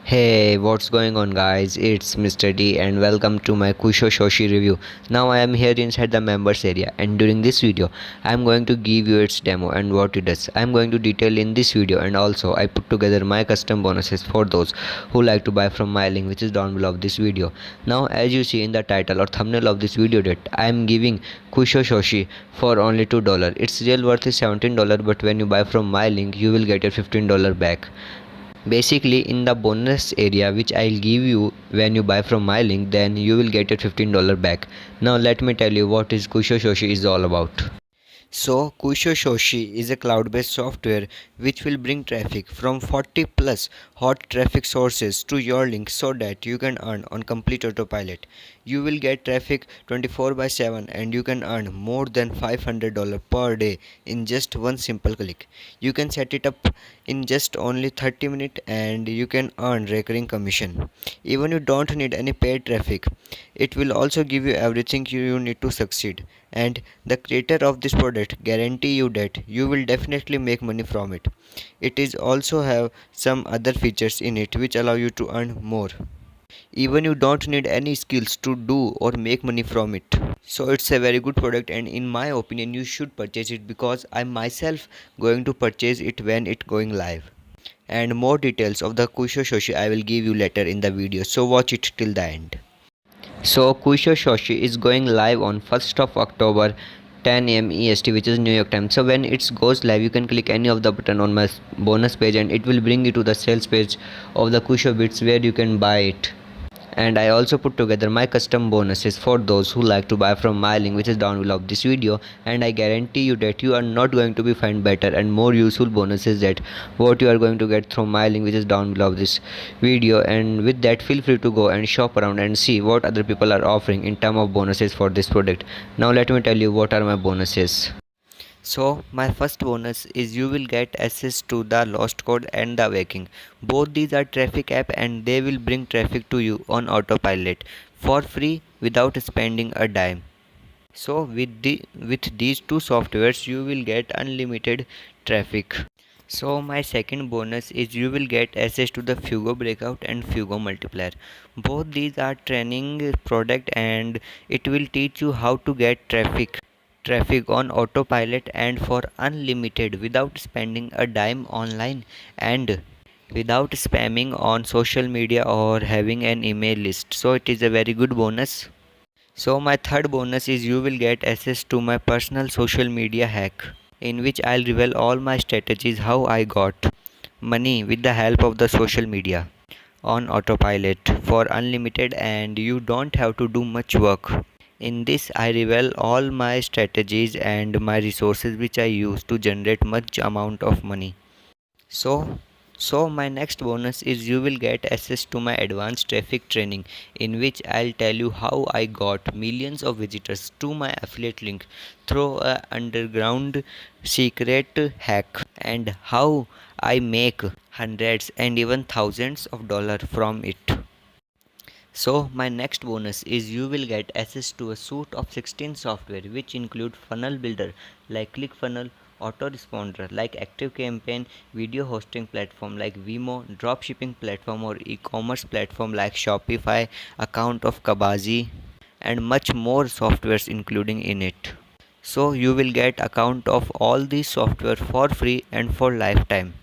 Hey, what's going on, guys? It's Mr. D and welcome to my Kusho Shoshi review. Now I am here inside the members area, and during this video I am going to give you its demo and what it does. I am going to detail in this video, and also I put together my custom bonuses for those who like to buy from my link, which is down below of this video. Now as you see in the title or thumbnail of this video, that I am giving Kusho Shoshi for only $2. Its real worth is $17, but when you buy from my link you will get your $15 back. Basically, in the bonus area which I'll give you when you buy from my link, then you will get your $15 back. Now let me tell you what is Kusho Shoshi is all about. So Kusho Shoshi is a cloud-based software which will bring traffic from 40 plus hot traffic sources to your link so that you can earn on complete autopilot. You will get traffic 24 by 7 and you can earn more than $500 per day in just one simple click. You can set it up in just only 30 minutes and you can earn recurring commission. Even you don't need any paid traffic. It will also give you everything you need to succeed, and the creator of this product guarantee you that you will definitely make money from it. It is also have some other features in it which allow you to earn more. Even you don't need any skills to do or make money from it. So it's a very good product, and in my opinion you should purchase it because I myself going to purchase it when it going live. And more details of the Kusho Shoshi I will give you later in the video, so watch it till the end. So Kusho Shoshi is going live on 1st of October 10 am EST, which is New York time. So when it goes live you can click any of the button on my bonus page and it will bring you to the sales page of the Kusho Bits where you can buy it. And I also put together my custom bonuses for those who like to buy from my link, which is down below of this video, and I guarantee you that you are not going to be find better and more useful bonuses that what you are going to get from my link, which is down below of this video. And with that, feel free to go and shop around and see what other people are offering in terms of bonuses for this product. Now let me tell you what are my bonuses. So my first bonus is you will get access to the Lost Code and the Waking. Both these are traffic app and they will bring traffic to you on autopilot for free without spending a dime. So with these two softwares you will get unlimited traffic. So my second bonus is you will get access to the Fugo Breakout and Fugo Multiplier. Both these are training product and it will teach you how to get traffic on autopilot and for unlimited without spending a dime online and without spamming on social media or having an email list. So it is a very good bonus. So my third bonus is you will get access to my personal social media hack, in which I'll reveal all my strategies how I got money with the help of the social media on autopilot for unlimited and you don't have to do much work. In this I reveal all my strategies and my resources which I use to generate much amount of money. So my next bonus is you will get access to my advanced traffic training, in which I'll tell you how I got millions of visitors to my affiliate link through a underground secret hack and how I make hundreds and even thousands of dollars from it. So my next bonus is you will get access to a suite of 16 software which include funnel builder like ClickFunnels, autoresponder like ActiveCampaign, video hosting platform like Vimo, dropshipping platform or e-commerce platform like Shopify, account of Kabazi, and much more softwares including in it. So you will get account of all these software for free and for lifetime.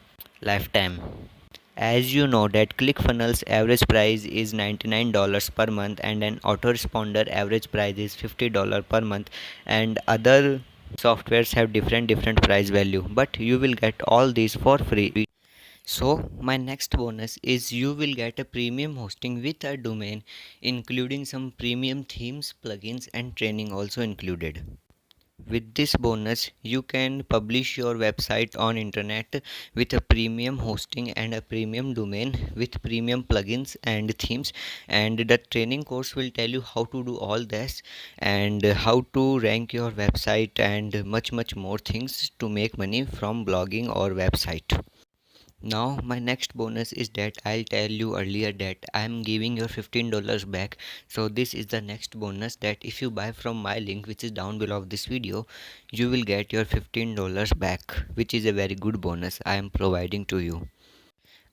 As you know that ClickFunnels average price is $99 per month and an autoresponder average price is $50 per month, and other softwares have different price value, but you will get all these for free. So my next bonus is you will get a premium hosting with a domain, including some premium themes, plugins and training also included. With this bonus you can publish your website on internet with a premium hosting and a premium domain with premium plugins and themes, and the training course will tell you how to do all this and how to rank your website and much more things to make money from blogging or website. Now my next bonus is that I'll tell you earlier that I am giving your $15 back. So this is the next bonus, that if you buy from my link which is down below of this video, you will get your $15 back, which is a very good bonus I am providing to you.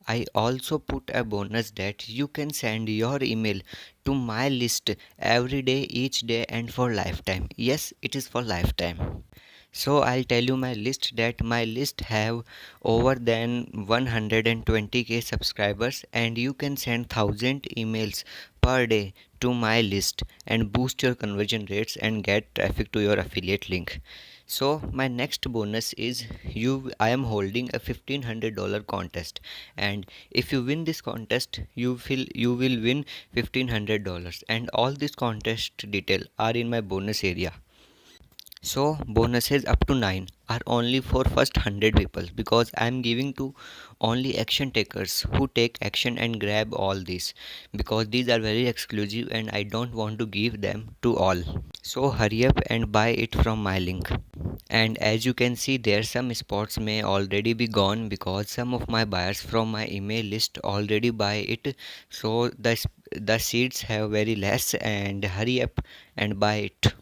I also put a bonus that you can send your email to my list every day, each day, and for lifetime. Yes, it is for lifetime. So I'll tell you my list that my list have over than 120k subscribers, and you can send 1000 emails per day to my list and boost your conversion rates and get traffic to your affiliate link. So my next bonus is I am holding a $1500 contest, and if you win this contest you will win $1500, and all this contest detail are in my bonus area. So bonuses up to 9 are only for first 100 people, because I am giving to only action takers who take action and grab all these, because these are very exclusive and I don't want to give them to all. So hurry up and buy it from my link. And as you can see, there some spots may already be gone because some of my buyers from my email list already buy it. So the seats have very less, and hurry up and buy it.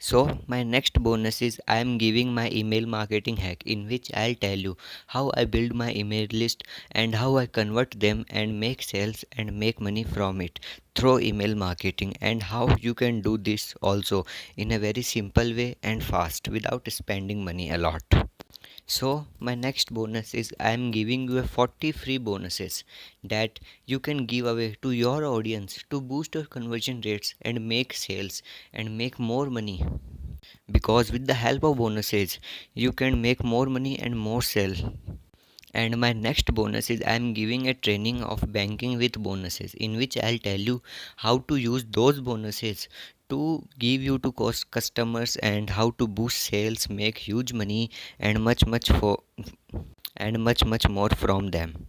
So my next bonus is I am giving my email marketing hack, in which I'll tell you how I build my email list and how I convert them and make sales and make money from it through email marketing, and how you can do this also in a very simple way and fast without spending money a lot. So my next bonus is I am giving you a 40 free bonuses that you can give away to your audience to boost your conversion rates and make sales and make more money, because with the help of bonuses you can make more money and more sell. And my next bonus is I am giving a training of banking with bonuses, in which I'll tell you how to use those bonuses to give you to cost customers and how to boost sales, make huge money, and much more from them.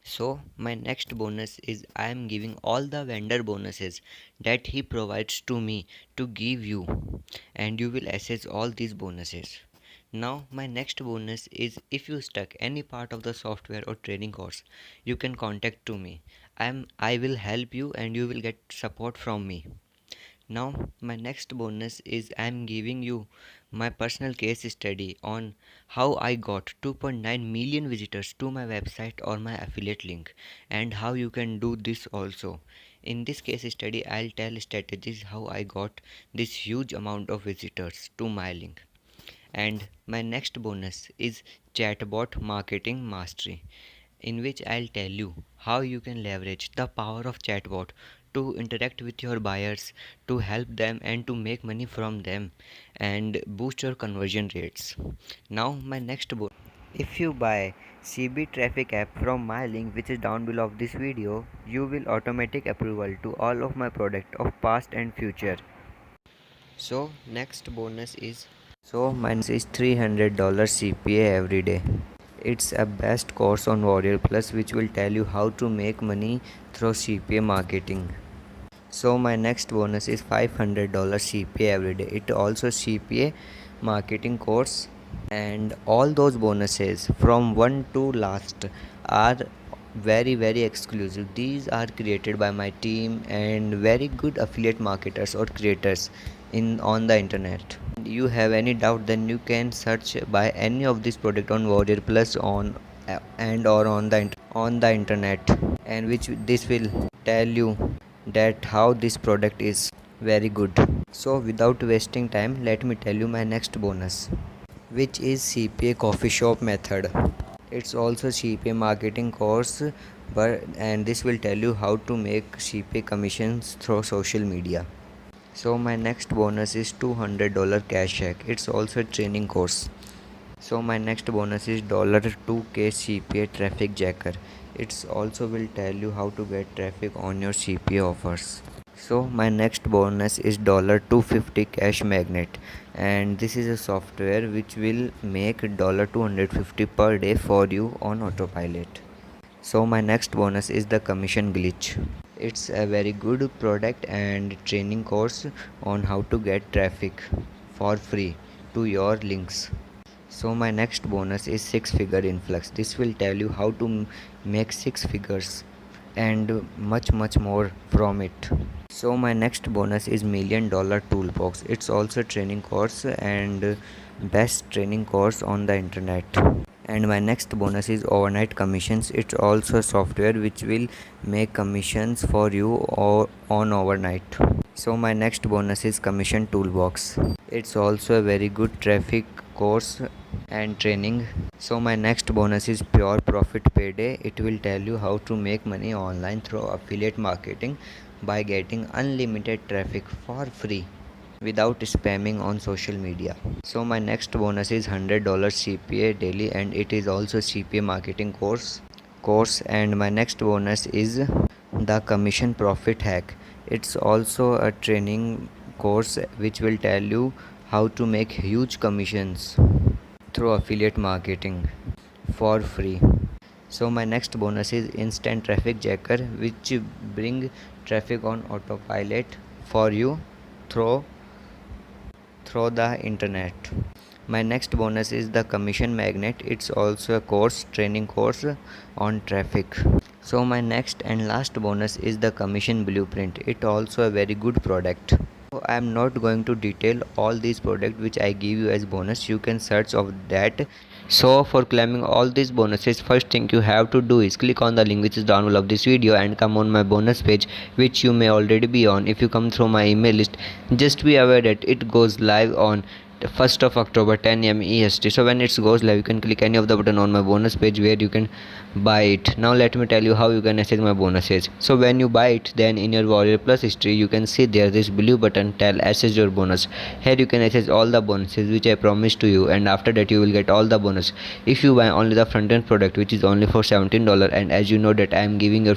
So my next bonus is I am giving all the vendor bonuses that he provides to me to give you, and you will access all these bonuses. Now my next bonus is if you stuck any part of the software or training course, you can contact to me. I will help you and you will get support from me. Now, my next bonus is I am giving you my personal case study on how I got 2.9 million visitors to my website or my affiliate link, and how you can do this also. In this case study, I'll tell strategies how I got this huge amount of visitors to my link. And my next bonus is chatbot marketing mastery, in which I'll tell you how you can leverage the power of chatbot to interact with your buyers, to help them and to make money from them and boost your conversion rates. Now my next bonus. If you buy CB Traffic app from my link, which is down below of this video, you will automatic approval to all of my product of past and future. So next bonus is is $300 CPA every day. It's a best course on Warrior Plus, which will tell you how to make money through CPA marketing. So my next bonus is $500 CPA every day. It also CPA marketing course, and all those bonuses from one to last are very exclusive. These are created by my team and very good affiliate marketers or creators in on the internet. You have any doubt, then you can search by any of this product on Warrior Plus on and or on the internet, and which this will tell you that how this product is very good. So without wasting time, let me tell you my next bonus, which is CPA coffee shop method. It's also CPA marketing course, but and this will tell you how to make CPA commissions through social media. So my next bonus is $200 cashback. It's also a training course. So my next bonus is $2K CPA traffic jacker. It's also will tell you how to get traffic on your CPA offers. So my next bonus is $250 cash magnet, and this is a software which will make $250 per day for you on autopilot. So my next bonus is the commission glitch. It's a very good product and training course on how to get traffic for free to your links. So my next bonus is 6-figure influx. This will tell you how to make 6 figures and much more from it. So my next bonus is $1,000,000 toolbox. It's also training course and best training course on the internet. And my next bonus is overnight commissions. It's also a software which will make commissions for you or on overnight. So my next bonus is commission toolbox. It's also a very good traffic course and training. So my next bonus is pure profit payday. It will tell you how to make money online through affiliate marketing by getting unlimited traffic for free without spamming on social media. So my next bonus is $100 CPA daily, and it is also CPA marketing course. And my next bonus is the commission profit hack. It's also a training course which will tell you how to make huge commissions through affiliate marketing for free. So my next bonus is instant traffic jacker, which bring traffic on autopilot for you through the internet. My next bonus is the commission magnet. It's also a training course on traffic. So my next and last bonus is the commission blueprint. It also a very good product. So I am not going to detail all these products which I give you as bonus. You can search of that. So for claiming all these bonuses, first thing you have to do is click on the link which is down below of this video and come on my bonus page, which you may already be on. If you come through my email list, just be aware that it goes live on the 1st of October 10 am EST. So when it goes live, you can click any of the button on my bonus page where you can buy it. Now let me tell you how you can access my bonuses. So when you buy it, then in your Warrior Plus history you can see there this blue button tell access your bonus. Here you can access all the bonuses which I promised to you, and after that you will get all the bonus if you buy only the front end product, which is only for $17. And as you know that I am giving you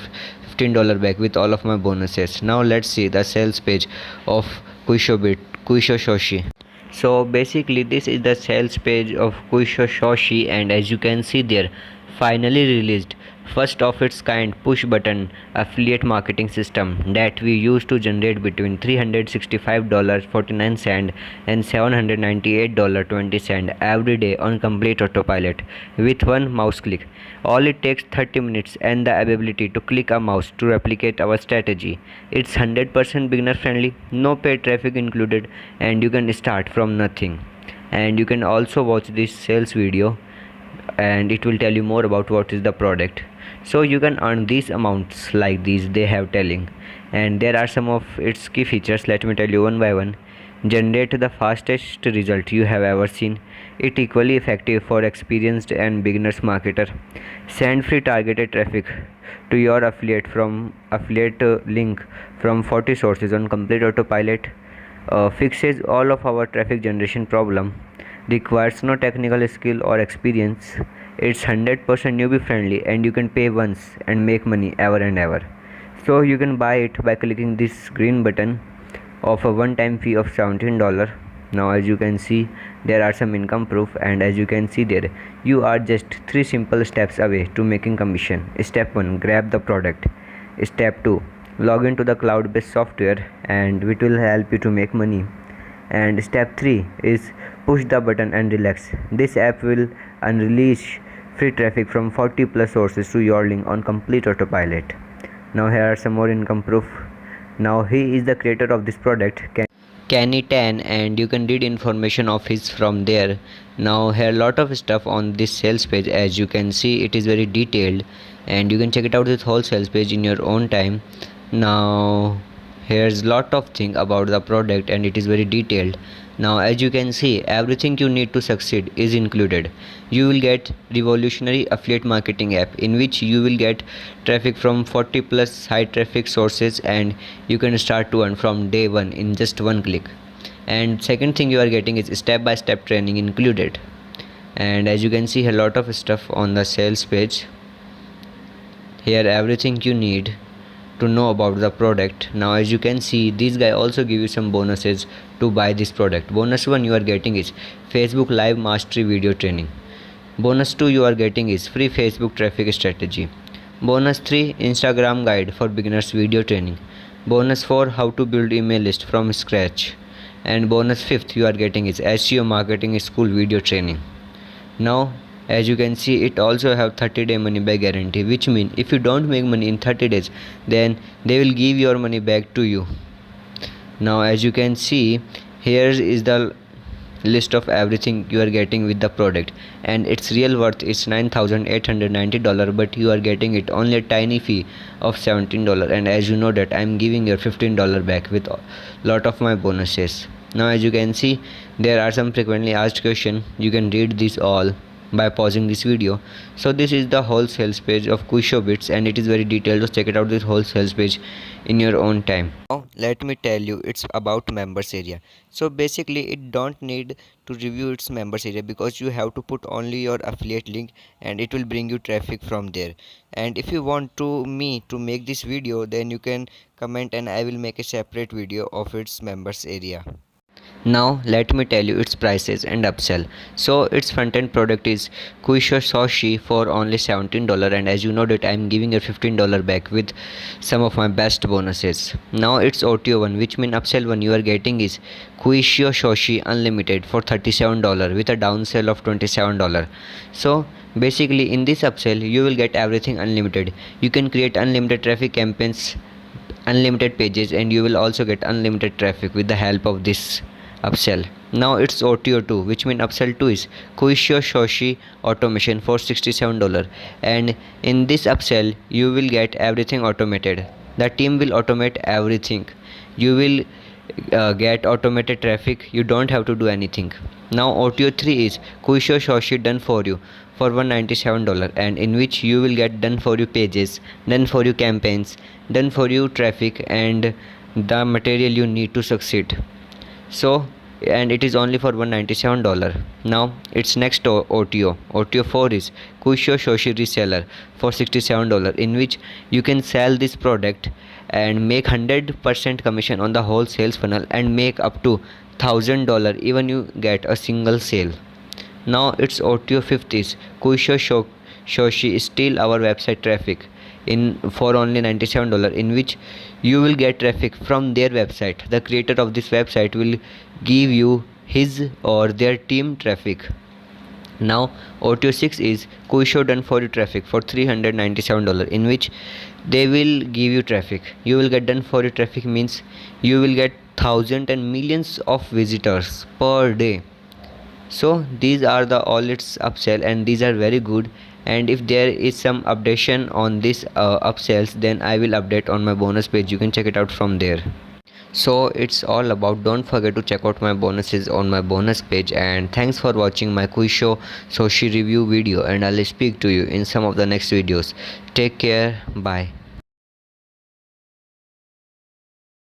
$15 back with all of my bonuses. Now let's see the sales page of Kuisho Shoshi. So basically this is the sales page of Kuisho Shoshi, and as you can see there, finally released first of its kind push button affiliate marketing system that we use to generate between $365.49 and $798.20 every day on complete autopilot with one mouse click. All it takes 30 minutes and the ability to click a mouse to replicate our strategy. It's 100% beginner friendly, no paid traffic included, and you can start from nothing. And you can also watch this sales video and it will tell you more about what is the product. So you can earn these amounts like these they have telling, and there are some of its key features. Let me tell you one by one. Generate the fastest result you have ever seen. It equally effective for experienced and beginners marketer. Send free targeted traffic to your affiliate link from 40 sources on complete autopilot. Fixes all of our traffic generation problem. Requires no technical skill or experience. It's 100% newbie friendly, and you can pay once and make money ever and ever. So you can buy it by clicking this green button of a one-time fee of $17. Now as you can see, there are some income proof, and as you can see there, you are just 3 simple steps away to making commission. Step 1, grab the product. Step 2, log into the cloud-based software and it will help you to make money. And step 3 is push the button and relax. This app will unleash free traffic from 40 plus sources to your link on complete autopilot. Now here are some more income proof. Now he is the creator of this product, Kenny Tan, and you can read information of his from there. Now here lot of stuff on this sales page. As you can see, it is very detailed, and you can check it out this whole sales page in your own time. Now here's lot of thing about the product, and it is very detailed. Now as you can see, everything you need to succeed is included. You will get revolutionary affiliate marketing app in which you will get traffic from 40 plus high traffic sources, and you can start to earn from day one in just one click. And second thing you are getting is step-by-step training included. And as you can see, a lot of stuff on the sales page. Here everything you need to know about the product. Now as you can see, this guy also give you some bonuses to buy this product. Bonus 1 you are getting is Facebook live mastery video training. Bonus 2 you are getting is free Facebook traffic strategy. Bonus 3, Instagram guide for beginners video training. Bonus 4, how to build email list from scratch. And bonus 5th you are getting is SEO marketing school video training. Now as you can see, it also have 30-day money back guarantee, which means if you don't make money in 30 days, then they will give your money back to you. Now as you can see, here is the list of everything you are getting with the product, and its real worth is $9,890, but you are getting it only a tiny fee of $17. And as you know that I am giving your $15 back with a lot of my bonuses. Now as you can see, there are some frequently asked questions. You can read this all by pausing this video. So this is the whole sales page of QuizShowBits, and it is very detailed, so check it out, this whole sales page in your own time. Now let me tell you, it's about members area. So basically it don't need to review its members area, because you have to put only your affiliate link and it will bring you traffic from there. And if you want me to make this video, then you can comment and I will make a separate video of its members area. Now let me tell you its prices and upsell. So its front end product is QuizShow for only $17, and as you know that I am giving a $15 back with some of my best bonuses. Now its OTO one, which means upsell one, you are getting is QuizShow Unlimited for $37 with a downsell of $27. So basically in this upsell you will get everything unlimited. You can create unlimited traffic campaigns, unlimited pages, and you will also get unlimited traffic with the help of this upsell. Now it's OTO2, which means upsell 2 is QuizShow automation for $67, and in this upsell you will get everything automated. The team will automate everything. You will get automated traffic, you don't have to do anything. Now OTO3 is QuizShow done for you for $197, and in which you will get done for you pages, done for you campaigns, done for you traffic, and the material you need to succeed. So, and it is only for $197. Now its next OTO 4 is QuizShow reseller for $67, in which you can sell this product and make 100% commission on the whole sales funnel and make up to $1,000 even you get a single sale. Now its OTO 5th is QuizShow steal our website traffic for only $97, in which you will get traffic from their website. The creator of this website will give you his or their team traffic. Now OTO 6 is QuizShow done for you traffic for $397, in which they will give you traffic. You will get done for you traffic means you will get thousands and millions of visitors per day. So these are the all its upsell, and these are very good. And if there is some updation on this upsells, then I will update on my bonus page. You can check it out from there. So it's all about, don't forget to check out my bonuses on my bonus page. And thanks for watching my QuizShow review video, and I'll speak to you in some of the next videos. Take care, bye.